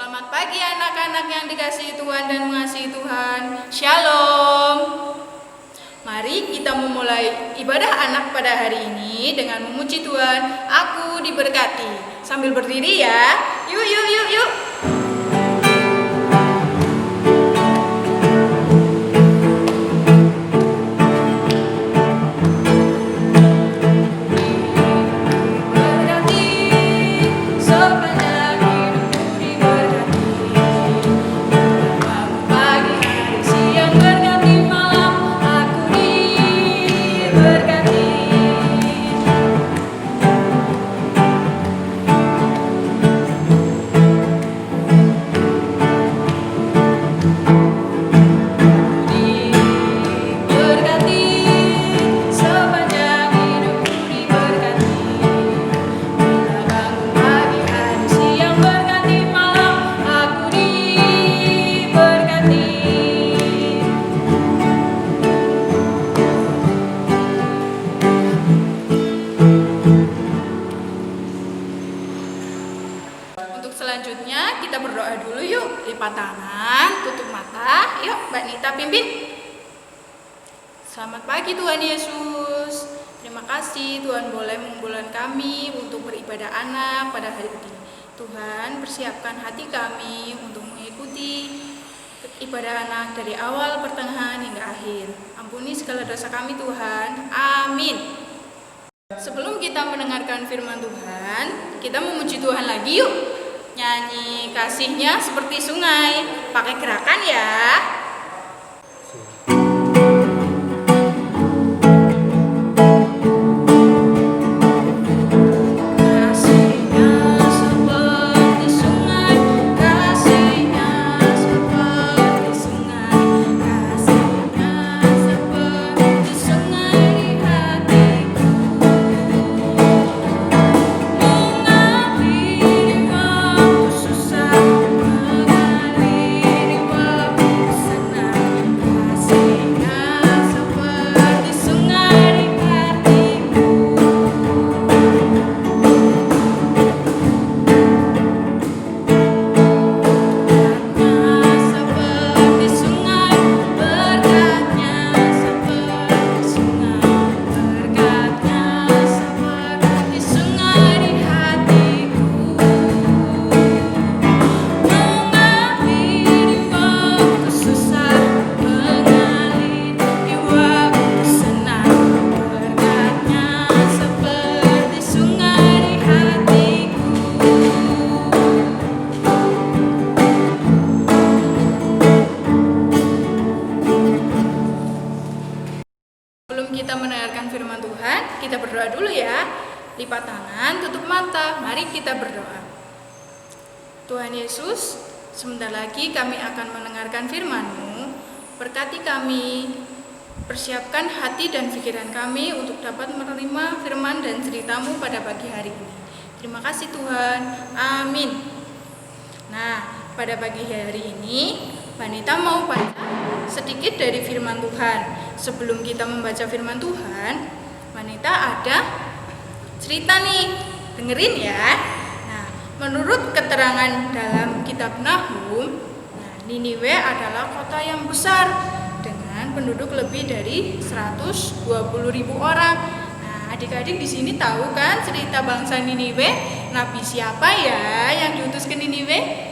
Selamat pagi anak-anak yang dikasihi Tuhan dan mengasihi Tuhan. Shalom. Mari kita memulai ibadah anak pada hari ini dengan memuji Tuhan. Aku diberkati. Sambil berdiri ya. Yuk, yuk, yuk, yuk. Selanjutnya kita berdoa dulu yuk. Lipat tangan, tutup mata. Yuk Mbak Nita pimpin. Selamat pagi Tuhan Yesus. Terima kasih Tuhan boleh mengumpulkan kami untuk beribadah anak pada hari ini. Tuhan persiapkan hati kami untuk mengikuti ibadah anak dari awal, pertengahan hingga akhir. Ampuni segala dosa kami Tuhan. Amin. Sebelum kita mendengarkan firman Tuhan, kita memuji Tuhan lagi yuk. Nyanyi kasihnya seperti sungai. Pakai gerakan ya. Kita mendengarkan firman Tuhan, kita berdoa dulu ya. Lipat tangan, tutup mata. Mari kita berdoa. Tuhan Yesus, sebentar lagi kami akan mendengarkan firman-Mu. Berkati kami, persiapkan hati dan pikiran kami untuk dapat menerima firman dan cerita-Mu pada pagi hari ini. Terima kasih Tuhan. Amin. Nah, pada pagi hari ini Wanita mau baca sedikit dari firman Tuhan. Sebelum kita membaca firman Tuhan, Wanita ada cerita nih, dengerin ya. Nah, menurut keterangan dalam kitab Nahum, Niniwe adalah kota yang besar dengan penduduk lebih dari 120.000 orang. Nah, adik-adik di sini tahu kan cerita bangsa Niniwe? Nabi siapa ya yang diutus ke Niniwe?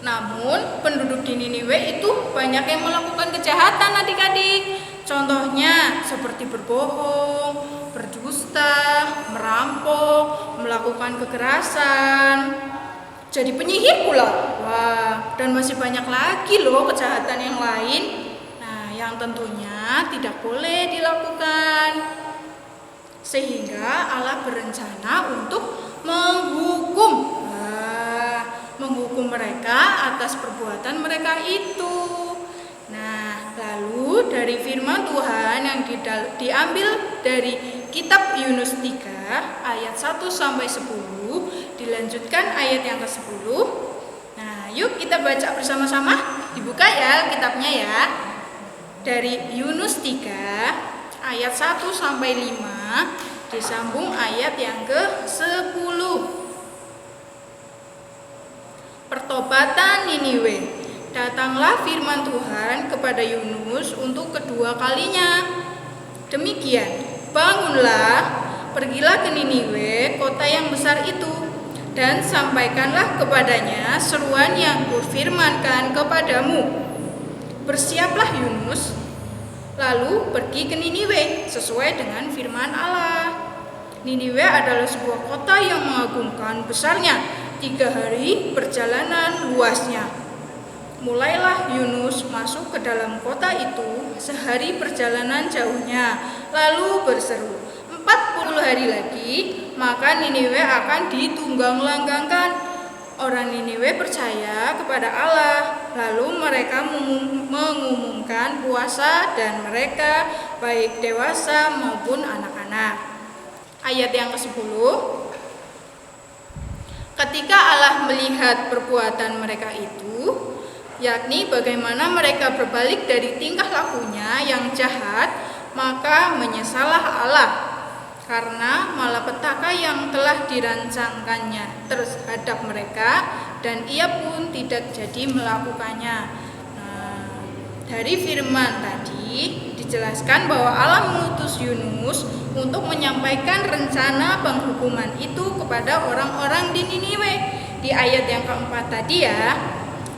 Namun penduduk di Niniwe itu banyak yang melakukan kejahatan adik-adik. Contohnya seperti berbohong, berdusta, merampok, melakukan kekerasan, jadi penyihir pula. Wah, dan masih banyak lagi loh kejahatan yang lain. Nah, yang tentunya tidak boleh dilakukan. Sehingga Allah berencana untuk menghukum mereka atas perbuatan mereka itu. Nah, lalu dari firman Tuhan yang diambil dari kitab Yunus 3 ayat 1 sampai 10, dilanjutkan ayat yang ke-10. Nah, yuk kita baca bersama-sama. Dibuka ya kitabnya ya. Dari Yunus 3 ayat 1 sampai 5 disambung ayat yang ke-10. Pertobatan Niniwe. Datanglah firman Tuhan kepada Yunus untuk kedua kalinya. Demikian, bangunlah, pergilah ke Niniwe, kota yang besar itu, dan sampaikanlah kepadanya seruan yang kufirmankan kepadamu. Bersiaplah Yunus, lalu pergi ke Niniwe sesuai dengan firman Allah. Niniwe adalah sebuah kota yang mengagumkan besarnya, 3 hari perjalanan luasnya. Mulailah Yunus masuk ke dalam kota itu sehari perjalanan jauhnya, lalu berseru, 40 hari lagi, maka Niniwe akan ditunggang-langgangkan. Orang Niniwe percaya kepada Allah, lalu mereka mengumumkan puasa dan mereka baik dewasa maupun anak-anak. Ayat yang ke-10. Ketika Allah melihat perbuatan mereka itu, yakni bagaimana mereka berbalik dari tingkah lakunya yang jahat, maka menyesallah Allah karena malapetaka yang telah dirancangkannya terhadap mereka, dan ia pun tidak jadi melakukannya. Dari firman tadi dijelaskan bahwa Allah mengutus Yunus untuk menyampaikan rencana penghukuman itu kepada orang-orang di Niniwe. Di ayat yang keempat tadi ya,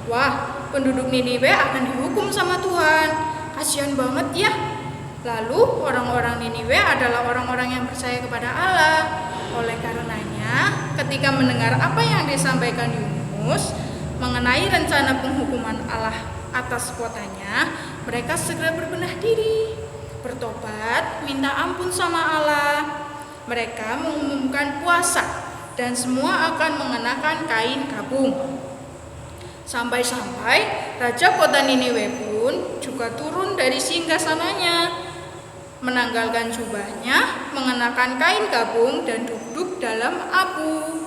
wah, penduduk Niniwe akan dihukum sama Tuhan. Kasihan banget ya. Lalu orang-orang Niniwe adalah orang-orang yang percaya kepada Allah. Oleh karenanya, ketika mendengar apa yang disampaikan Yunus mengenai rencana penghukuman Allah atas kotanya, mereka segera berbenah diri, bertobat, minta ampun sama Allah. Mereka mengumumkan puasa dan semua akan mengenakan kain kabung. Sampai-sampai raja kota Niniwe pun juga turun dari singgasananya, menanggalkan jubahnya, mengenakan kain kabung dan duduk dalam abu.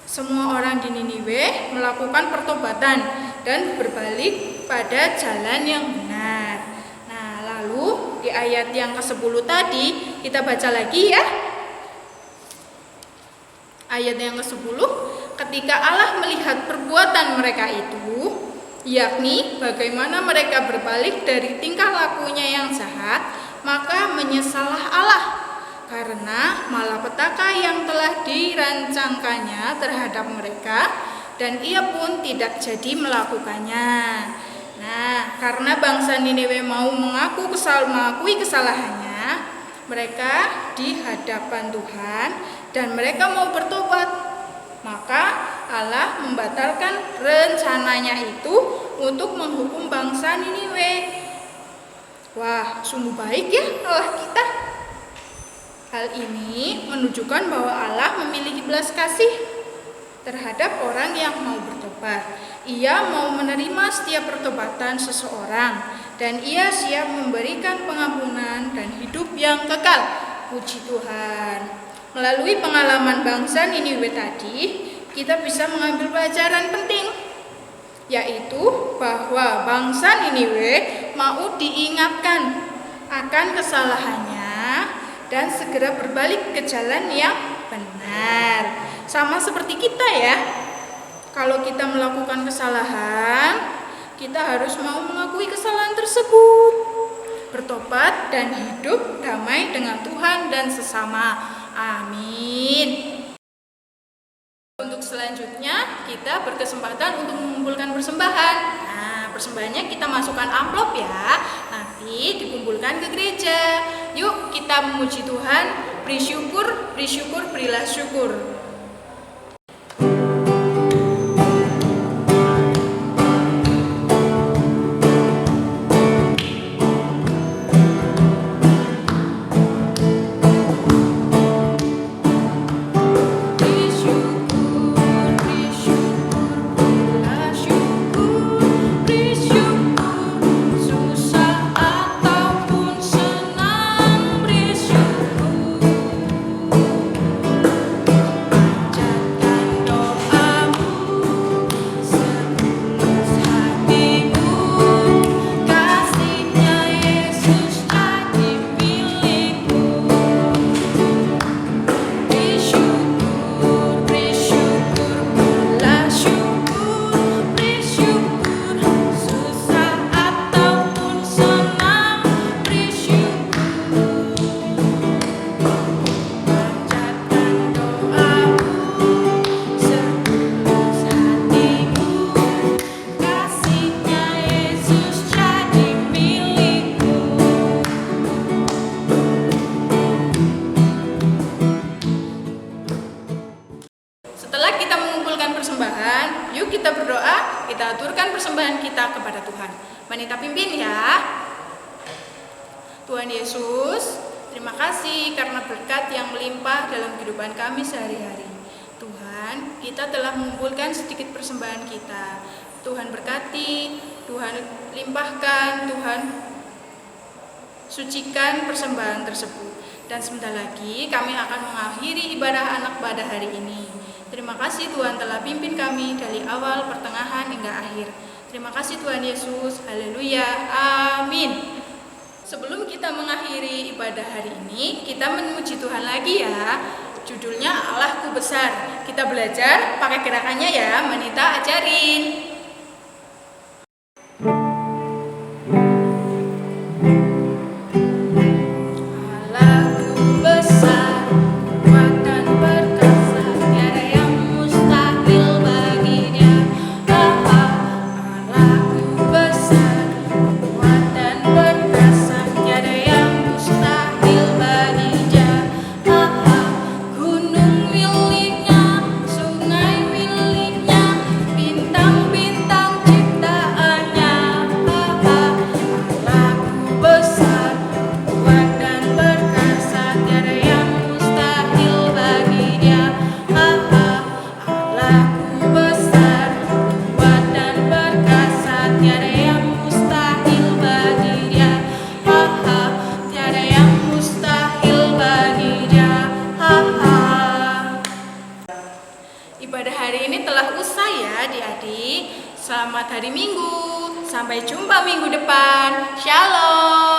Semua orang di Niniwe melakukan pertobatan dan berbalik pada jalan yang benar. Nah, lalu di ayat yang ke-10 tadi kita baca lagi ya. Ayat yang ke-10, ketika Allah melihat perbuatan mereka itu, yakni bagaimana mereka berbalik dari tingkah lakunya yang jahat, maka menyesallah Allah karena malapetaka yang telah dirancangkannya terhadap mereka, dan ia pun tidak jadi melakukannya. Nah, karena bangsa Niniwe mau mengakui kesalahannya, mereka di hadapan Tuhan dan mereka mau bertobat, maka Allah membatalkan rencananya itu untuk menghukum bangsa Niniwe. Wah, sungguh baik ya Allah kita. Hal ini menunjukkan bahwa Allah memiliki belas kasih terhadap orang yang mau bertobat. Ia mau menerima setiap pertobatan seseorang, dan ia siap memberikan pengampunan dan hidup yang kekal. Puji Tuhan. Melalui pengalaman bangsa Niniwe tadi, kita bisa mengambil pelajaran penting, yaitu bahwa bangsa Niniwe mau diingatkan akan kesalahannya dan segera berbalik ke jalan yang benar. Sama seperti kita ya, kalau kita melakukan kesalahan, kita harus mau mengakui kesalahan tersebut, bertobat dan hidup damai dengan Tuhan dan sesama. Amin. Untuk selanjutnya kita berkesempatan untuk mengumpulkan persembahan. Nah, persembahannya kita masukkan amplop ya, nanti dikumpulkan ke gereja. Yuk kita memuji Tuhan, beri syukur, berilah syukur. persembahan, yuk kita berdoa, kita aturkan persembahan kita kepada Tuhan. Wanita pimpin ya. Tuhan Yesus, terima kasih karena berkat yang melimpah dalam kehidupan kami sehari-hari. Tuhan, kita telah mengumpulkan sedikit persembahan kita. Tuhan berkati, Tuhan limpahkan, Tuhan sucikan persembahan tersebut. Dan sebentar lagi kami akan mengakhiri ibadah anak pada hari ini. Terima kasih Tuhan telah pimpin kami dari awal, pertengahan, hingga akhir. Terima kasih Tuhan Yesus, haleluya, amin. Sebelum kita mengakhiri ibadah hari ini, kita memuji Tuhan lagi ya. Judulnya Allahku Besar. Kita belajar pakai gerakannya ya, Manita ajarin. Ibadah hari ini telah usai ya adik-adik. Selamat hari Minggu. Sampai jumpa minggu depan. Shalom.